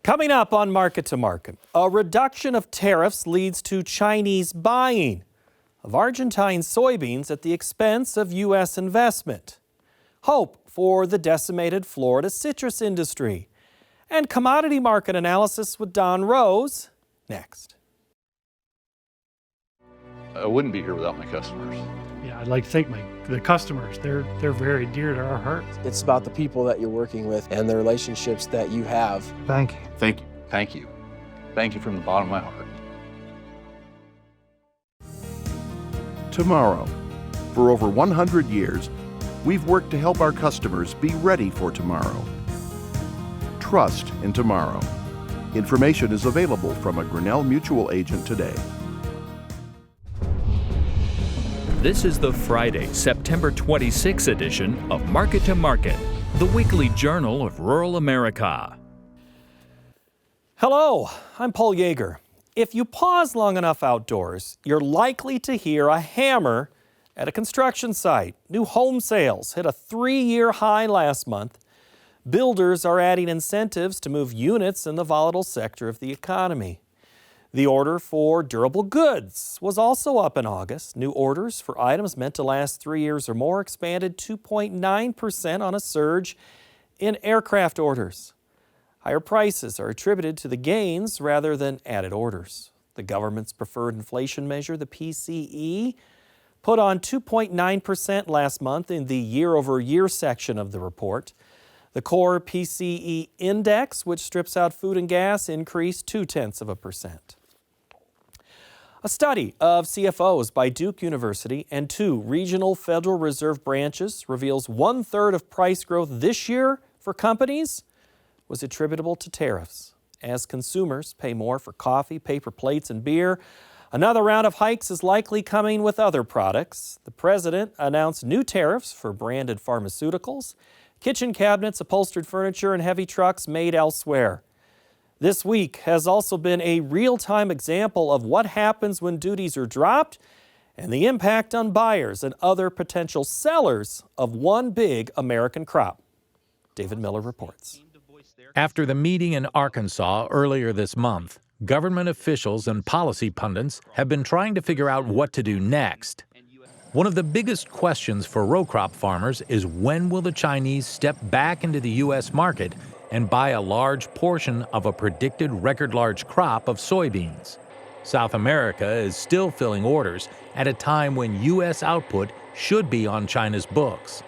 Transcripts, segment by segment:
Coming up on Market to Market, a reduction of tariffs leads to Chinese buying of Argentine soybeans at the expense of U.S. investment. Hope for the decimated Florida citrus industry. And commodity market analysis with Don Roose next. I wouldn't be here without my customers. Yeah, I'd like to thank the customers. They're very dear to our hearts. It's about the people that you're working with and the relationships that you have. Thank you. Thank you. Thank you. Thank you from the bottom of my heart. Tomorrow. For over 100 years, we've worked to help our customers be ready for tomorrow. Trust in tomorrow. Information is available from a Grinnell Mutual agent today. This is the Friday, September 26 edition of Market to Market, the weekly journal of rural America. Hello, I'm Paul Yeager. If you pause long enough outdoors, you're likely to hear a hammer at a construction site. New home sales hit a 3-year high last month. Builders are adding incentives to move units in the volatile sector of the economy. The order for durable goods was also up in August. New orders for items meant to last 3 years or more expanded 2.9% on a surge in aircraft orders. Higher prices are attributed to the gains rather than added orders. The government's preferred inflation measure, the PCE, put on 2.9% last month in the year-over-year section of the report. The core PCE index, which strips out food and gas, increased 0.2%. A study of CFOs by Duke University and 2 regional Federal Reserve branches reveals 1/3 of price growth this year for companies was attributable to tariffs. As consumers pay more for coffee, paper plates, and beer, another round of hikes is likely coming with other products. The president announced new tariffs for branded pharmaceuticals, kitchen cabinets, upholstered furniture, and heavy trucks made elsewhere. This week has also been a real-time example of what happens when duties are dropped and the impact on buyers and other potential sellers of one big American crop. David Miller reports. After the meeting in Arkansas earlier this month, government officials and policy pundits have been trying to figure out what to do next. One of the biggest questions for row crop farmers is when will the Chinese step back into the U.S. market and buy a large portion of a predicted record-large crop of soybeans. South America is still filling orders at a time when U.S. output should be on China's books.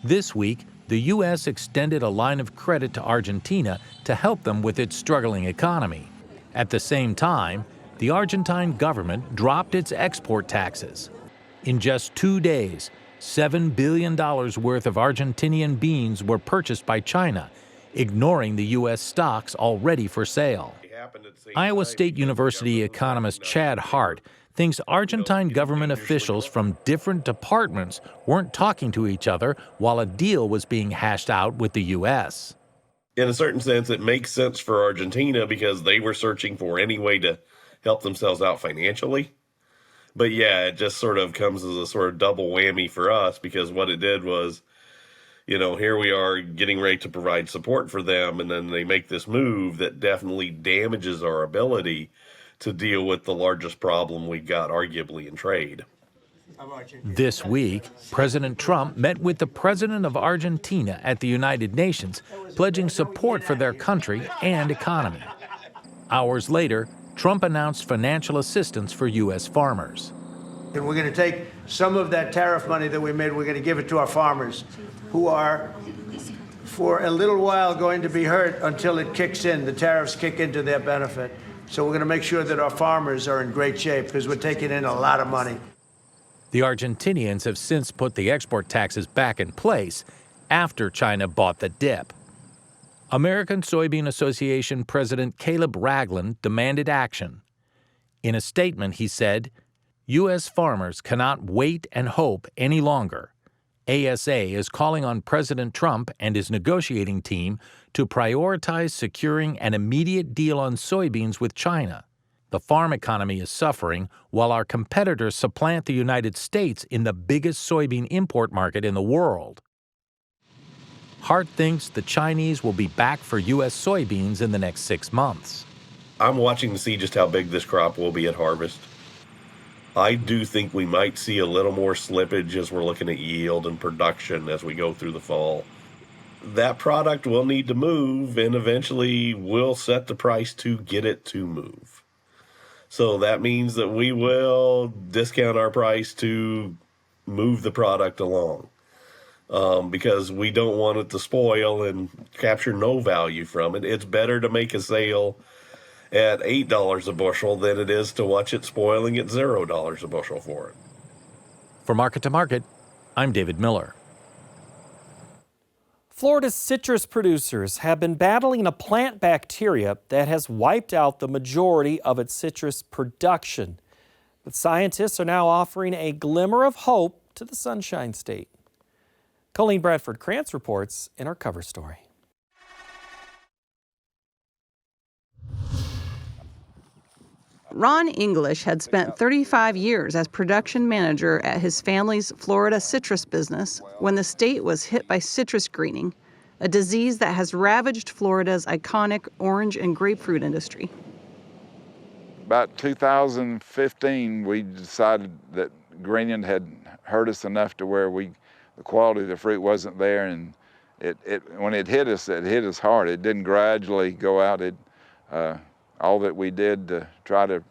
This week, the U.S. extended a line of credit to Argentina to help them with its struggling economy. At the same time, the Argentine government dropped its export taxes. In just 2 days, $7 billion worth of Argentinian beans were purchased by China, ignoring the U.S. stocks already for sale. Iowa State University economist Chad Hart thinks Argentine government officials from different departments weren't talking to each other while a deal was being hashed out with the U.S. In a certain sense, it makes sense for Argentina because they were searching for any way to help themselves out financially. But yeah, it just sort of comes as a sort of double whammy for us because what it did was, here we are getting ready to provide support for them, and then they make this move that definitely damages our ability to deal with the largest problem we've got, arguably, in trade. This week, President Trump met with the president of Argentina at the United Nations, pledging support for their country and economy. Hours later, Trump announced financial assistance for U.S. farmers. And we're going to take some of that tariff money that we made, we're going to give it to our farmers, who are, for a little while, going to be hurt until it kicks in. The tariffs kick into their benefit. So we're going to make sure that our farmers are in great shape because we're taking in a lot of money. The Argentinians have since put the export taxes back in place after China bought the dip. American Soybean Association President Caleb Ragland demanded action. In a statement, he said, U.S. farmers cannot wait and hope any longer. ASA is calling on President Trump and his negotiating team to prioritize securing an immediate deal on soybeans with China. The farm economy is suffering while our competitors supplant the United States in the biggest soybean import market in the world. Hart thinks the Chinese will be back for U.S. soybeans in the next 6 months. I'm watching to see just how big this crop will be at harvest. I do think we might see a little more slippage as we're looking at yield and production as we go through the fall. That product will need to move, and eventually we'll set the price to get it to move. So that means that we will discount our price to move the product along, because we don't want it to spoil and capture no value from it. It's better to make a sale at $8 a bushel than it is to watch it spoiling at $0 a bushel for it. For Market to Market, I'm David Miller. Florida's citrus producers have been battling a plant bacteria that has wiped out the majority of its citrus production. But scientists are now offering a glimmer of hope to the Sunshine State. Colleen Bradford-Krantz reports in our cover story. Ron English had spent 35 years as production manager at his family's Florida citrus business when the state was hit by citrus greening, a disease that has ravaged Florida's iconic orange and grapefruit industry. About 2015, we decided that greening had hurt us enough to where the quality of the fruit wasn't there, and when it hit us hard. It didn't gradually go out. All that we did to try to,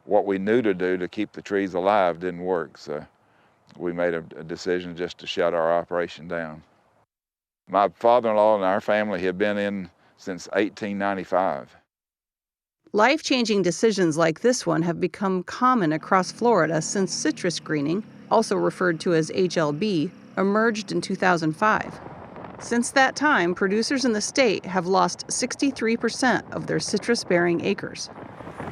what we knew to do to keep the trees alive didn't work. So we made a decision just to shut our operation down. My father-in-law and our family have been in since 1895. Life-changing decisions like this one have become common across Florida since citrus greening, also referred to as HLB, emerged in 2005. Since that time, producers in the state have lost 63% of their citrus-bearing acres.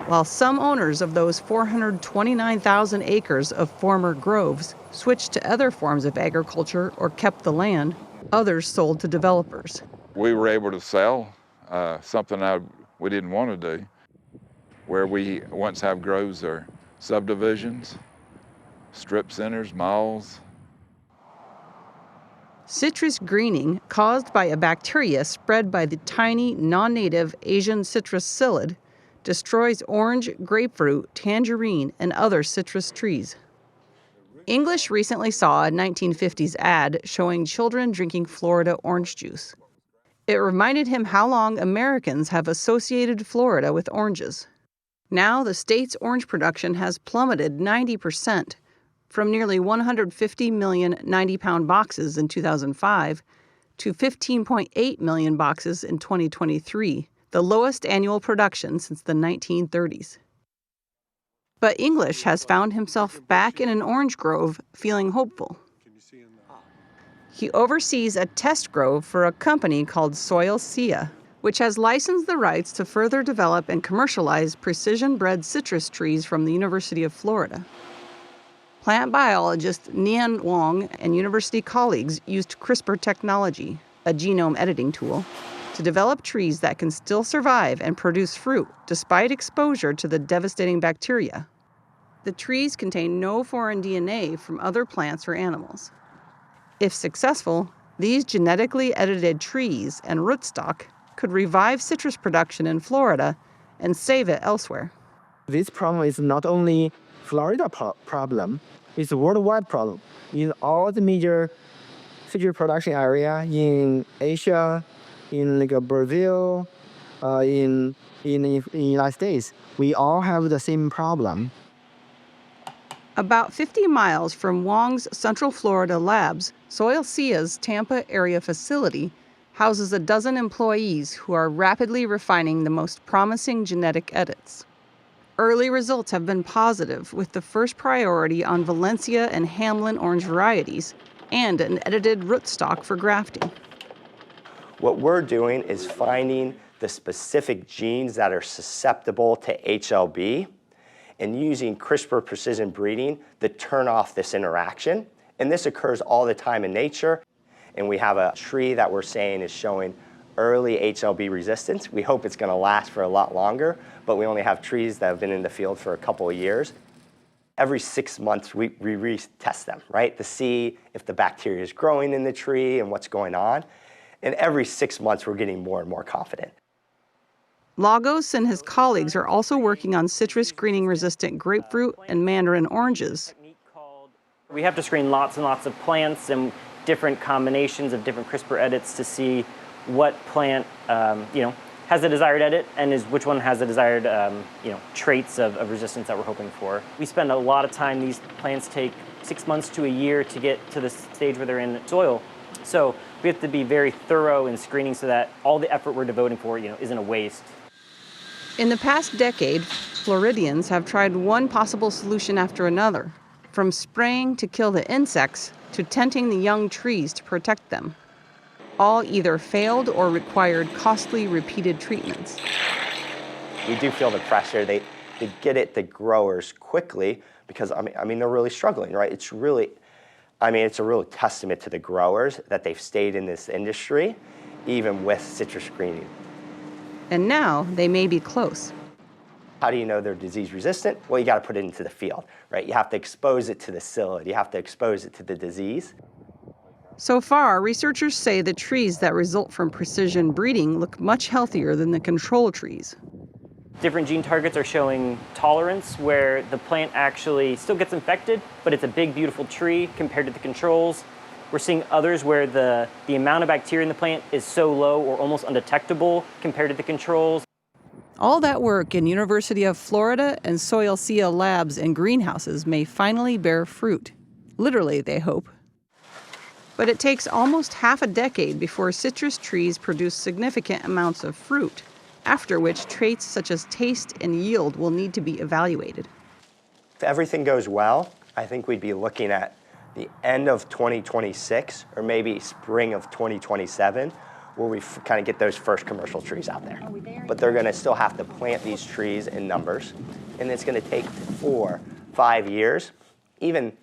While some owners of those 429,000 acres of former groves switched to other forms of agriculture or kept the land, others sold to developers. We were able to sell something we didn't want to do. Where we once have groves or subdivisions, strip centers, malls. Citrus greening, caused by a bacteria spread by the tiny, non-native Asian citrus psyllid, destroys orange, grapefruit, tangerine, and other citrus trees. English recently saw a 1950s ad showing children drinking Florida orange juice. It reminded him how long Americans have associated Florida with oranges. Now the state's orange production has plummeted 90%, from nearly 150 million 90-pound boxes in 2005 to 15.8 million boxes in 2023, the lowest annual production since the 1930s. But English has found himself back in an orange grove feeling hopeful. He oversees a test grove for a company called Soybean, which has licensed the rights to further develop and commercialize precision-bred citrus trees from the University of Florida. Plant biologist Nian Wong and university colleagues used CRISPR technology, a genome editing tool, to develop trees that can still survive and produce fruit despite exposure to the devastating bacteria. The trees contain no foreign DNA from other plants or animals. If successful, these genetically edited trees and rootstock could revive citrus production in Florida and save it elsewhere. This problem is not only Florida problem, it's a worldwide problem. In all the major citrus production area in Asia, in Brazil, in the United States, we all have the same problem. About 50 miles from Wong's Central Florida labs, Soybean's Tampa area facility houses a dozen employees who are rapidly refining the most promising genetic edits. Early results have been positive, with the first priority on Valencia and Hamlin orange varieties and an edited rootstock for grafting. What we're doing is finding the specific genes that are susceptible to HLB and using CRISPR precision breeding to turn off this interaction. And this occurs all the time in nature. And we have a tree that we're saying is showing early HLB resistance. We hope it's going to last for a lot longer, but we only have trees that have been in the field for a couple of years. every 6 months we retest them, right, to see if the bacteria is growing in the tree and what's going on. And every 6 months we're getting more and more confident. Lagos and his colleagues are also working on citrus greening-resistant grapefruit and mandarin oranges. We have to screen lots and lots of plants and different combinations of different CRISPR edits to see what plant, has the desired edit and which one has the desired, traits of resistance that we're hoping for. We spend a lot of time. These plants take 6 months to a year to get to the stage where they're in soil. So we have to be very thorough in screening so that all the effort we're devoting for, isn't a waste. In the past decade, Floridians have tried one possible solution after another, from spraying to kill the insects to tenting the young trees to protect them. All either failed or required costly repeated treatments. We do feel the pressure. They get it to growers quickly because, they're really struggling, right? It's a real testament to the growers that they've stayed in this industry, even with citrus greening. And now they may be close. How do you know they're disease resistant? Well, you got to put it into the field, right? You have to expose it to the psyllid. You have to expose it to the disease. So far, researchers say the trees that result from precision breeding look much healthier than the control trees. Different gene targets are showing tolerance where the plant actually still gets infected, but it's a big, beautiful tree compared to the controls. We're seeing others where the amount of bacteria in the plant is so low or almost undetectable compared to the controls. All that work in University of Florida and Soil Sea labs and greenhouses may finally bear fruit. Literally, they hope. But it takes almost half a decade before citrus trees produce significant amounts of fruit, after which traits such as taste and yield will need to be evaluated. If everything goes well, I think we'd be looking at the end of 2026 or maybe spring of 2027 where we kind of get those first commercial trees out there. But they're going to still have to plant these trees in numbers, and it's going to take 4-5 years, even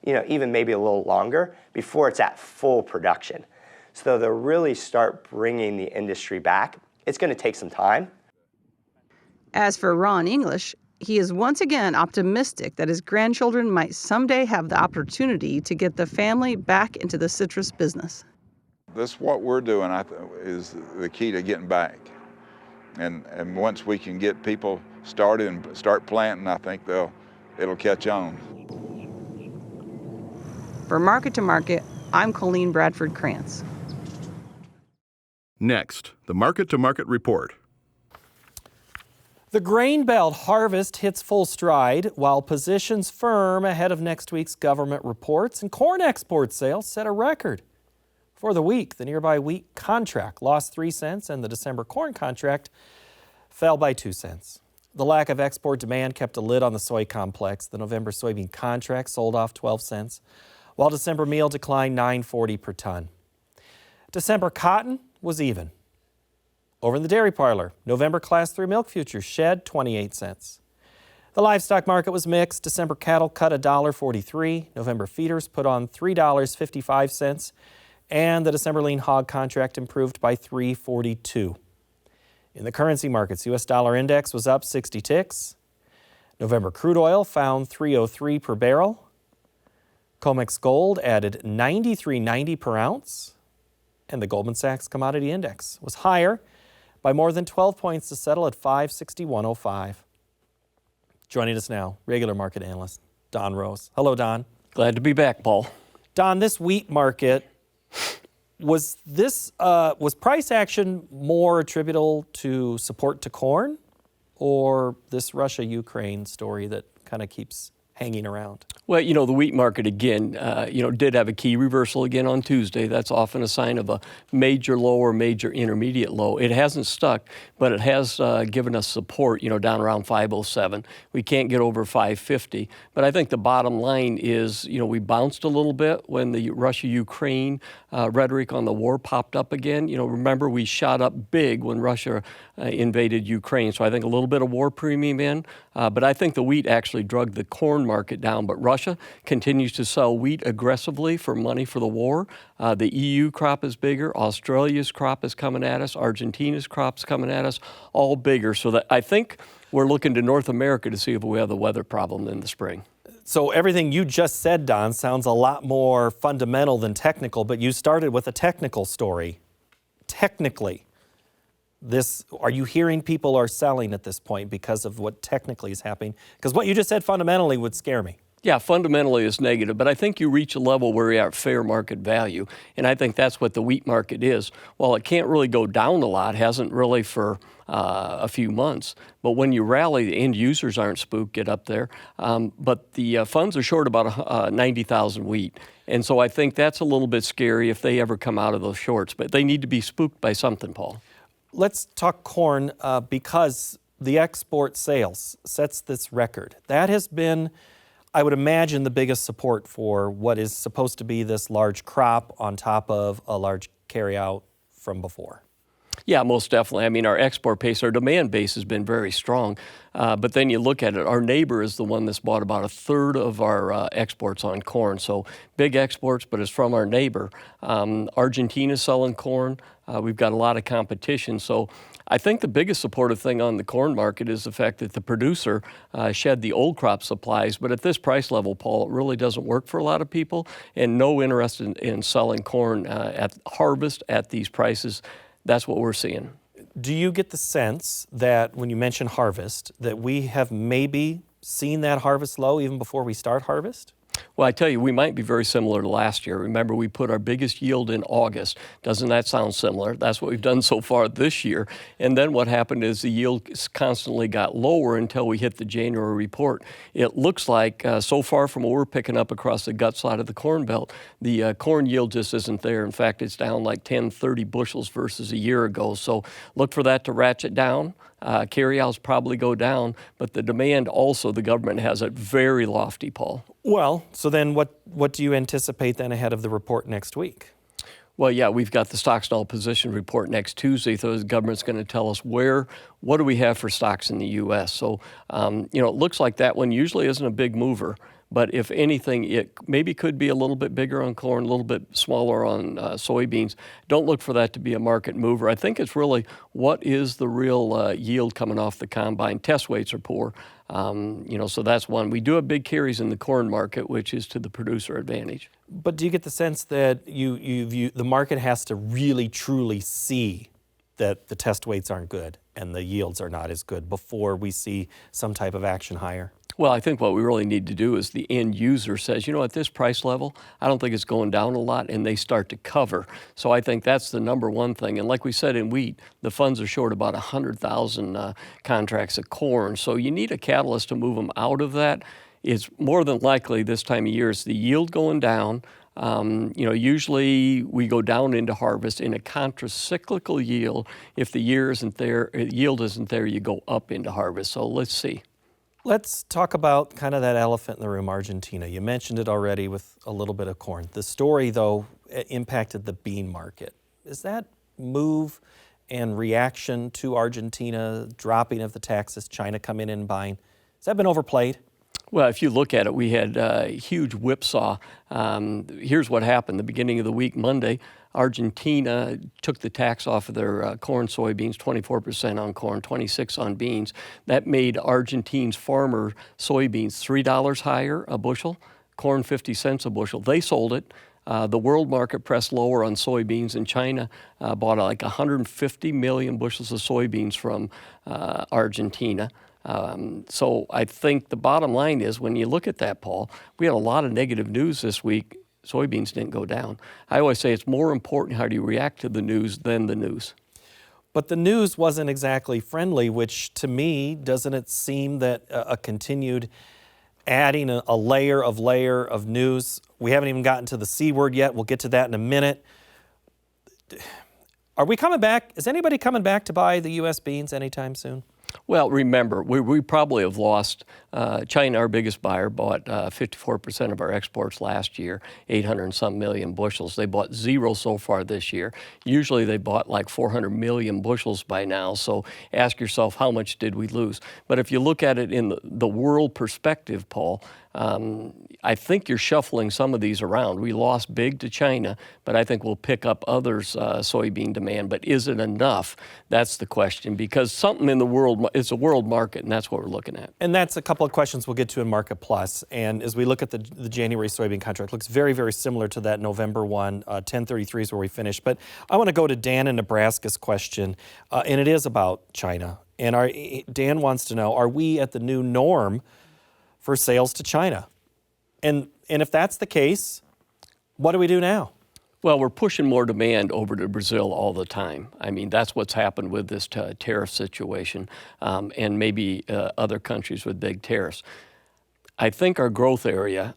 maybe a little longer, before it's at full production. So they'll really start bringing the industry back. It's going to take some time. As for Ron English, he is once again optimistic that his grandchildren might someday have the opportunity to get the family back into the citrus business. This what we're doing is the key to getting back. And once we can get people started and start planting, I think it'll catch on. For Market to Market, I'm Colleen Bradford Krantz. Next, the Market to Market report. The grain belt harvest hits full stride while positions firm ahead of next week's government reports, and corn export sales set a record. For the week, the nearby wheat contract lost 3 cents and the December corn contract fell by 2 cents. The lack of export demand kept a lid on the soy complex. The November soybean contract sold off 12 cents, while December meal declined $9.40 per ton. December cotton was even. Over in the dairy parlor, November Class 3 milk futures shed 28 cents. The livestock market was mixed. December cattle cut $1.43. November feeders put on $3.55. And the December lean hog contract improved by $3.42. In the currency markets, U.S. dollar index was up 60 ticks. November crude oil found $3.03 per barrel. COMEX gold added $93.90 per ounce. And the Goldman Sachs commodity index was higher by more than 12 points to settle at 561.05. Joining us now, regular market analyst Don Roose. Hello, Don. Glad to be back, Paul. Don, this wheat market, was price action more attributable to support to corn or this Russia-Ukraine story that kind of keeps hanging around? Well, the wheat market again, did have a key reversal again on Tuesday. That's often a sign of a major low or major intermediate low. It hasn't stuck, but it has given us support, down around 507. We can't get over 550. But I think the bottom line is, we bounced a little bit when the Russia-Ukraine rhetoric on the war popped up again. Remember, we shot up big when Russia invaded Ukraine. So I think a little bit of war premium in. But I think the wheat actually drug the corn market down. But Russia continues to sell wheat aggressively for money for the war. The EU crop is bigger. Australia's crop is coming at us. Argentina's crop's coming at us, all bigger. So that I think we're looking to North America to see if we have the weather problem in the spring. So everything you just said, Don, sounds a lot more fundamental than technical, but you started with a technical story. Technically, are you hearing people are selling at this point because of what technically is happening? Because what you just said fundamentally would scare me. Yeah, fundamentally it's negative, but I think you reach a level where you're at fair market value, and I think that's what the wheat market is. While it can't really go down a lot, hasn't really for a few months, but when you rally, the end users aren't spooked, get up there, but the funds are short about 90,000 wheat, and so I think that's a little bit scary if they ever come out of those shorts, but they need to be spooked by something, Paul. Let's talk corn because the export sales sets this record. That has been, I would imagine, the biggest support for what is supposed to be this large crop on top of a large carryout from before. Yeah, most definitely. I mean, our export pace, our demand base has been very strong. But then you look at it, our neighbor is the one that's bought about a third of our exports on corn. So big exports, but it's from our neighbor. Argentina's selling corn. We've got a lot of competition. So I think the biggest supportive thing on the corn market is the fact that the producer shed the old crop supplies. But at this price level, Paul, it really doesn't work for a lot of people, and no interest in selling corn at harvest at these prices. That's what we're seeing. Do you get the sense that when you mention harvest, that we have maybe seen that harvest low even before we start harvest? Well, I tell you, we might be very similar to last year. Remember, we put our biggest yield in August. Doesn't that sound similar? That's what we've done so far this year. And then what happened is the yield constantly got lower until we hit the January report. It looks like, so far from what we're picking up across the gut side of the Corn Belt, the corn yield just isn't there. In fact, it's down like 10, 30 bushels versus a year ago. So look for that to ratchet down. Carryouts probably go down, but the demand also, the government has it very lofty, Paul. Well, so then what do you anticipate then ahead of the report next week? Well, yeah, we've got the stocks and all position report next Tuesday, so the government's going to tell us what do we have for stocks in the U.S. So, it looks like that one usually isn't a big mover. But if anything, it maybe could be a little bit bigger on corn, a little bit smaller on soybeans. Don't look for that to be a market mover. I think it's really what is the real yield coming off the combine. Test weights are poor, so that's one. We do have big carries in the corn market, which is to the producer advantage. But do you get the sense that the market has to really, truly see that the test weights aren't good and the yields are not as good before we see some type of action higher? Well, I think what we really need to do is the end user says, at this price level, I don't think it's going down a lot, and they start to cover. So I think that's the number one thing. And like we said in wheat, the funds are short about 100,000 contracts of corn. So you need a catalyst to move them out of that. It's more than likely this time of year is the yield going down. Usually we go down into harvest in a contracyclical yield. If the yield isn't there, you go up into harvest. So let's see. Let's talk about kind of that elephant in the room, Argentina. You mentioned it already with a little bit of corn. The story, though, impacted the bean market. Is that move and reaction to Argentina, dropping of the taxes, China coming in and buying, has that been overplayed? Well, if you look at it, we had a huge whipsaw. Here's what happened. The beginning of the week, Monday, Argentina took the tax off of their corn, soybeans, 24% on corn, 26% on beans. That made Argentina's farmer soybeans $3 higher a bushel, corn 50 cents a bushel. They sold it. The world market pressed lower on soybeans, and China bought like 150 million bushels of soybeans from Argentina. So I think the bottom line is when you look at that, Paul, we had a lot of negative news this week. Soybeans didn't go down. I always say it's more important how do you react to the news than the news. But the news wasn't exactly friendly, which to me, doesn't it seem that a continued adding a layer of news, we haven't even gotten to the C word yet, we'll get to that in a minute. Are we coming back? Is anybody coming back to buy the U.S. beans anytime soon? Well, remember, we probably have lost, China, our biggest buyer, bought 54% of our exports last year, 800 and some million bushels. They bought zero so far this year. Usually they bought like 400 million bushels by now, so ask yourself, how much did we lose? But if you look at it in the world perspective, Paul, I think you're shuffling some of these around. We lost big to China, but I think we'll pick up others' soybean demand. But is it enough? That's the question, because something in the world, it's a world market, and that's what we're looking at. And that's a couple of questions we'll get to in Market Plus. And as we look at the January soybean contract, looks very, very similar to that November one. 1033 is where we finished. But I want to go to Dan in Nebraska's question, and it is about China. And Dan wants to know, are we at the new norm for sales to China? And if that's the case, what do we do now? Well, we're pushing more demand over to Brazil all the time. I mean, that's what's happened with this tariff situation, and maybe other countries with big tariffs. I think our growth area,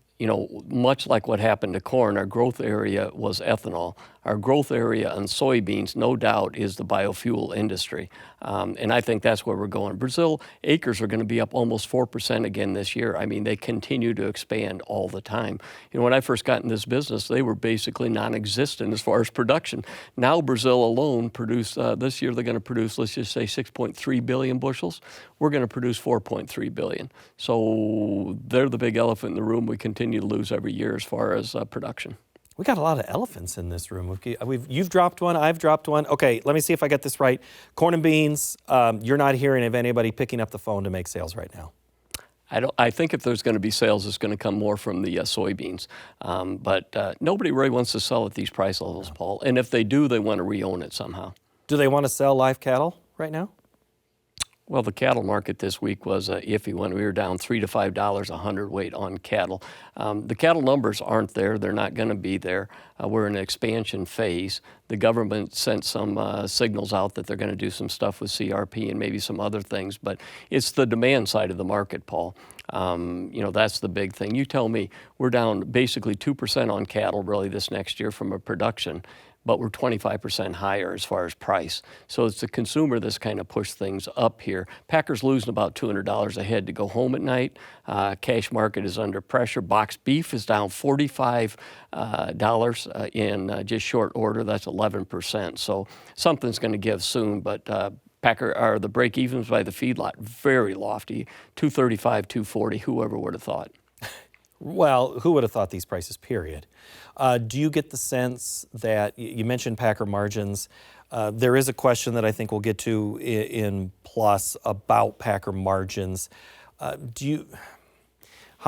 much like what happened to corn, our growth area was ethanol. Our growth area on soybeans, no doubt, is the biofuel industry. And I think that's where we're going. Brazil acres are going to be up almost 4% again this year. I mean, they continue to expand all the time. When I first got in this business, they were basically non-existent as far as production. Now Brazil alone produced, this year they're going to produce, let's just say 6.3 billion bushels. We're going to produce 4.3 billion. So they're the big elephant in the room we continue to lose every year as far as production. We got a lot of elephants in this room. You've dropped one, I've dropped one. Okay, let me see if I get this right. Corn and beans, you're not hearing of anybody picking up the phone to make sales right now. I think if there's going to be sales, it's going to come more from the soybeans. But nobody really wants to sell at these price levels, Paul. And if they do, they want to re-own it somehow. Do they want to sell live cattle right now? Well, the cattle market this week was an iffy one. We were down $3 to $5 a hundredweight on cattle. The cattle numbers aren't there. They're not going to be there. We're in an expansion phase. The government sent some signals out that they're going to do some stuff with CRP and maybe some other things. But it's the demand side of the market, Paul. That's the big thing. You tell me, we're down basically 2% on cattle really this next year from a production, but we're 25% higher as far as price. So it's the consumer that's kind of pushed things up here. Packers losing about $200 a head to go home at night. Cash market is under pressure. Boxed beef is down $45 in just short order. That's 11%. So something's going to give soon, but the break-evens by the feedlot, very lofty, $235, $240, whoever would have thought. Well, who would have thought these prices, period? Do you get the sense that, you mentioned packer margins, there is a question that I think we'll get to in Plus about packer margins. How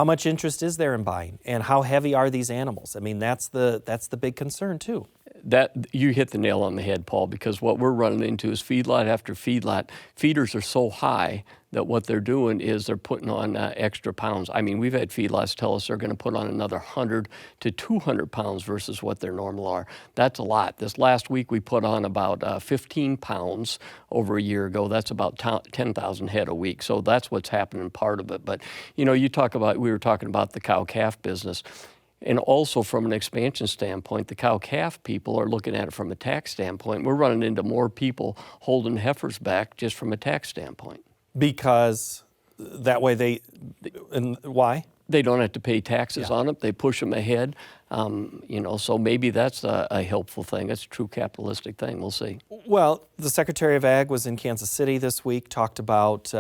much interest is there in buying, and how heavy are these animals? I mean, that's the big concern too. That you hit the nail on the head, Paul, because what we're running into is feedlot after feedlot. Feeders are so high that what they're doing is they're putting on extra pounds. I mean, we've had feedlots tell us they're going to put on another 100 to 200 pounds versus what their normal are. That's a lot. This last week we put on about 15 pounds over a year ago. That's about 10,000 head a week. So that's what's happening, part of it. But, we were talking about the cow-calf business. And also from an expansion standpoint, the cow-calf people are looking at it from a tax standpoint. We're running into more people holding heifers back just from a tax standpoint. Because that way and why? They don't have to pay taxes on it. They push them ahead. So maybe that's a helpful thing. That's a true capitalistic thing. We'll see. Well, the Secretary of Ag was in Kansas City this week, talked about,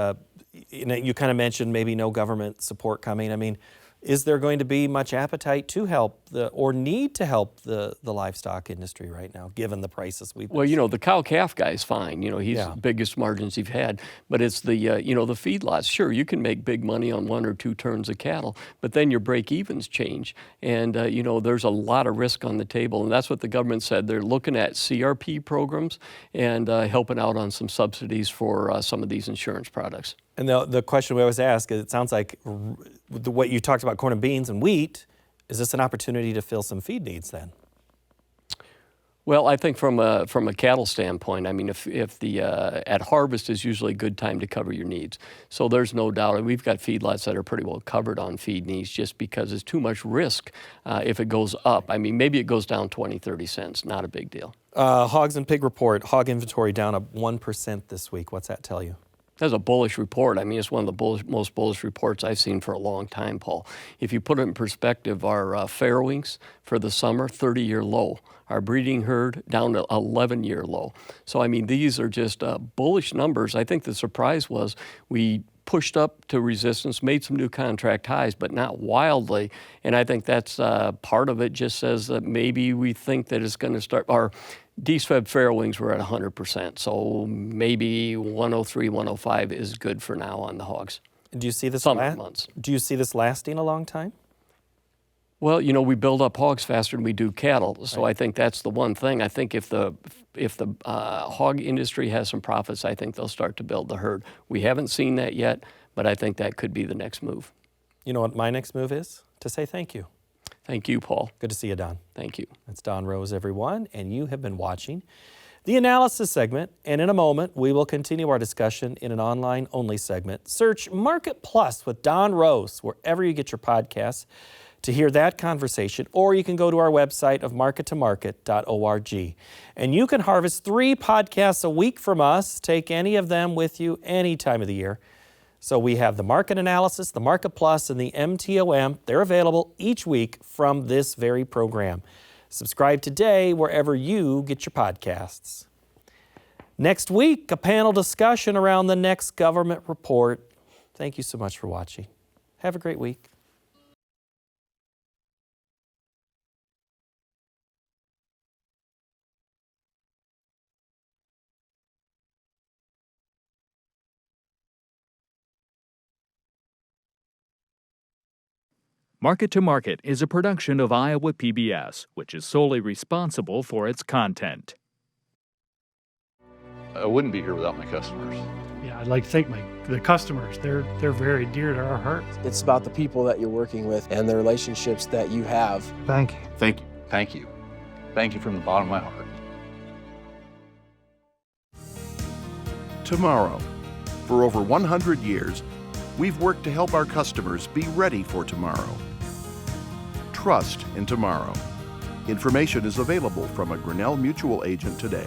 you kind of mentioned maybe no government support coming. I mean, is there going to be much appetite to help or need to help the livestock industry right now, given the prices we've been seeing? The cow-calf guy is fine. He's the biggest margins he's had. But it's the feedlots. Sure, you can make big money on 1 or 2 turns of cattle, but then your break-evens change. And, there's a lot of risk on the table. And that's what the government said. They're looking at CRP programs and helping out on some subsidies for some of these insurance products. And the question we always ask is, it sounds like what you talked about, corn and beans and wheat, is this an opportunity to fill some feed needs then? Well, I think from a cattle standpoint, I mean, if at harvest is usually a good time to cover your needs. So there's no doubt. We've got feedlots that are pretty well covered on feed needs just because it's too much risk if it goes up. I mean, maybe it goes down 20, 30 cents. Not a big deal. Hogs and pig report, hog inventory down 1% this week. What's that tell you? That's a bullish report. I mean, it's one of the most bullish reports I've seen for a long time, Paul. If you put it in perspective, our farrowings for the summer, 30-year low. Our breeding herd down to 11-year low. So, I mean, these are just bullish numbers. I think the surprise was we pushed up to resistance, made some new contract highs, but not wildly. And I think that's part of it just says that maybe we think that it's going to start, our DSFEB fair wings were at 100%. So maybe 103, 105 is good for now on the hogs. Do you see this months. Do you see this lasting a long time? Well, you know, we build up hogs faster than we do cattle, so I think that's the one thing. I think if the hog industry has some profits, I think they'll start to build the herd. We haven't seen that yet, but I think that could be the next move. You know what my next move is? To say thank you. Thank you, Paul. Good to see you, Don. Thank you. That's Don Roose, everyone, and you have been watching the analysis segment, and in a moment, we will continue our discussion in an online-only segment. Search Market Plus with Don Roose wherever you get your podcasts to hear that conversation, or you can go to our website of markettomarket.org. And you can harvest 3 podcasts a week from us. Take any of them with you any time of the year. So we have the Market Analysis, the Market Plus, and the MTOM. They're available each week from this very program. Subscribe today wherever you get your podcasts. Next week, a panel discussion around the next government report. Thank you so much for watching. Have a great week. Market to Market is a production of Iowa PBS, which is solely responsible for its content. I wouldn't be here without my customers. Yeah, I'd like to thank the customers. They're very dear to our hearts. It's about the people that you're working with and the relationships that you have. Thank you. Thank you. Thank you. Thank you from the bottom of my heart. Tomorrow. For over 100 years, we've worked to help our customers be ready for tomorrow. Trust in tomorrow. Information is available from a Grinnell Mutual agent today.